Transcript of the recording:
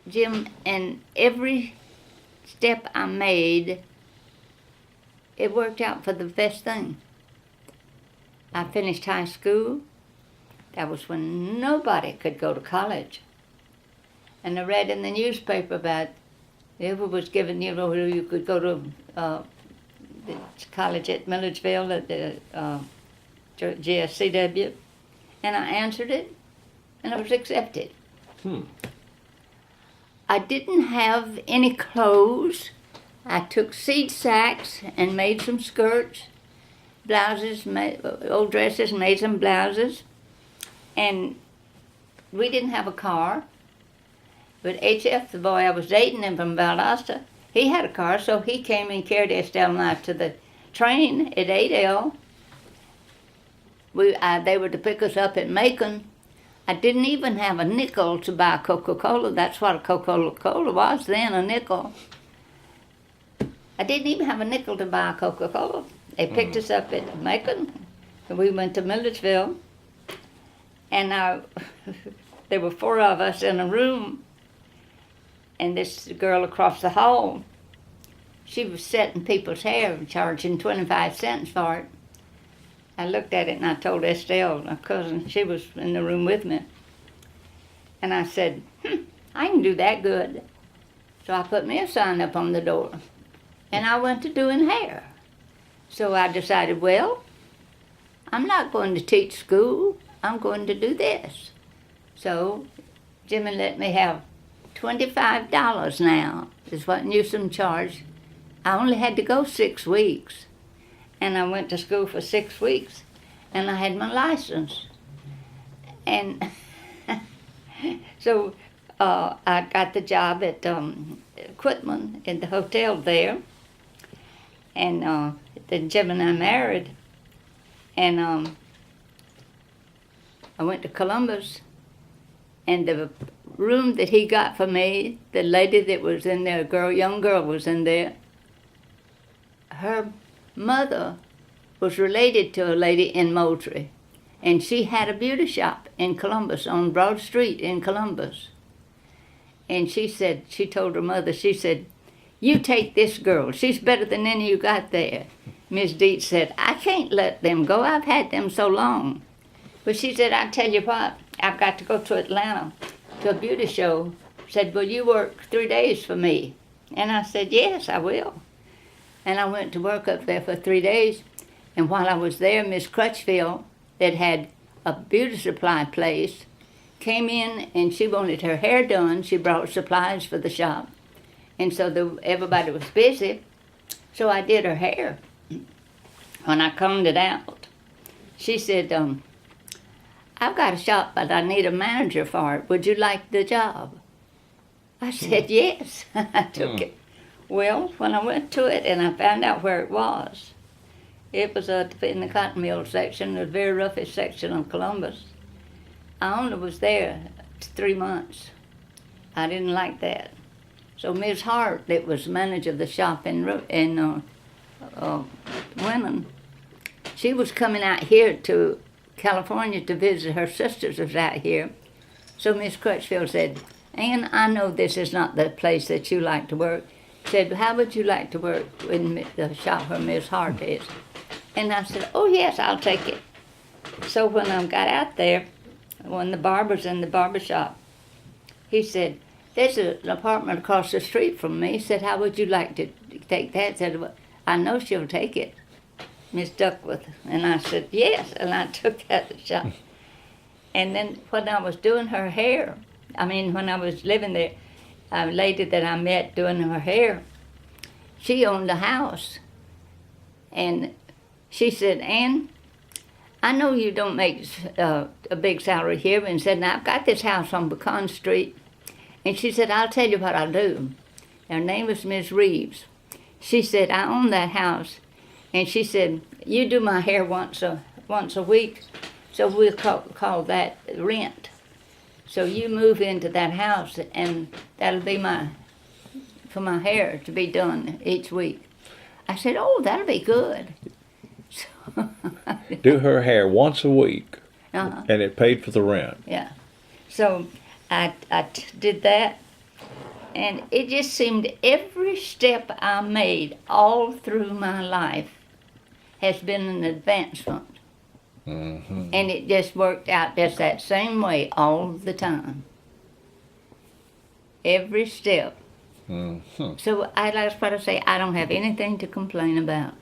Jim, and every step I made, it worked out for the best thing. I finished high school. That was when nobody could go to college. And I read in the newspaper about it was given, you could go to the college at Milledgeville at the GSCW. And I answered it, and I was accepted. I didn't have any clothes. I took seed sacks and made some skirts, blouses, old dresses, and made some blouses. And we didn't have a car. But HF, the boy I was dating him from Valdosta, he had a car, so he came and carried Estelle and I to the train at 8L. They were to pick us up at Macon. I didn't even have a nickel to buy Coca-Cola. That's what a Coca-Cola was then, a nickel. I didn't even have a nickel to buy Coca-Cola. They picked us up at Macon, and we went to Milledgeville. And there were 4 of us in a room, and this girl across the hall, she was setting people's hair and charging 25 cents for it. I looked at it and I told Estelle, my cousin, she was in the room with me. And I said, I can do that good. So I put me a sign up on the door. And I went to doing hair. So I decided, well, I'm not going to teach school. I'm going to do this. So Jimmy let me have $25 now, is what Newsom charged. I only had to go 6 weeks. And I went to school for 6 weeks, and I had my license. And so I got the job at Quitman in the hotel there. And then Jim and I married. And I went to Columbus. And the room that he got for me, the lady that was in there, young girl was in there, her mother was related to a lady in Moultrie, and she had a beauty shop in Columbus, on Broad Street in Columbus. And she told her mother, she said, you take this girl, she's better than any you got there. Miss Dietz said, I can't let them go, I've had them so long. But she said, I tell you what, I've got to go to Atlanta to a beauty show. Said, will you work 3 days for me? And I said, yes, I will. And I went to work up there for 3 days. And while I was there, Miss Crutchfield, that had a beauty supply place, came in and she wanted her hair done. She brought supplies for the shop. And so everybody was busy. So I did her hair. When I combed it out, she said, I've got a shop, but I need a manager for it. Would you like the job? I said, yes. I took it. Well, when I went to it and I found out where it was in the cotton mill section, the very roughest section of Columbus. I only was there 3 months. I didn't like that. So Ms. Hart, that was manager of the shop in Winton, she was coming out here to California to visit her sisters was out here. So Miss Crutchfield said, Ann, I know this is not the place that you like to work. Said, how would you like to work in the shop where Miss Hart is? And I said, oh yes, I'll take it. So when I got out there, one of the barbers in the barber shop, he said, there's an apartment across the street from me. He said, how would you like to take that? I said, well, I know she'll take it, Miss Duckworth. And I said, yes, and I took that shop. And then when I was doing her hair, when I was living there, a lady that I met doing her hair, she owned a house. And she said, Ann, I know you don't make a big salary here. And said, now I've got this house on Pecan Street. And she said, I'll tell you what I'll do. Her name was Miss Reeves. She said, I own that house. And she said, you do my hair once a week, so we'll call that rent. So you move into that house, and that'll be for my hair to be done each week. I said, oh, that'll be good. So do her hair once a week, and it paid for the rent. Yeah. So I did that, And it just seemed every step I made all through my life has been an advancement. Mm-hmm. And it just worked out just that same way all the time. Every step. Mm-hmm. So that's what I say, I don't have anything to complain about.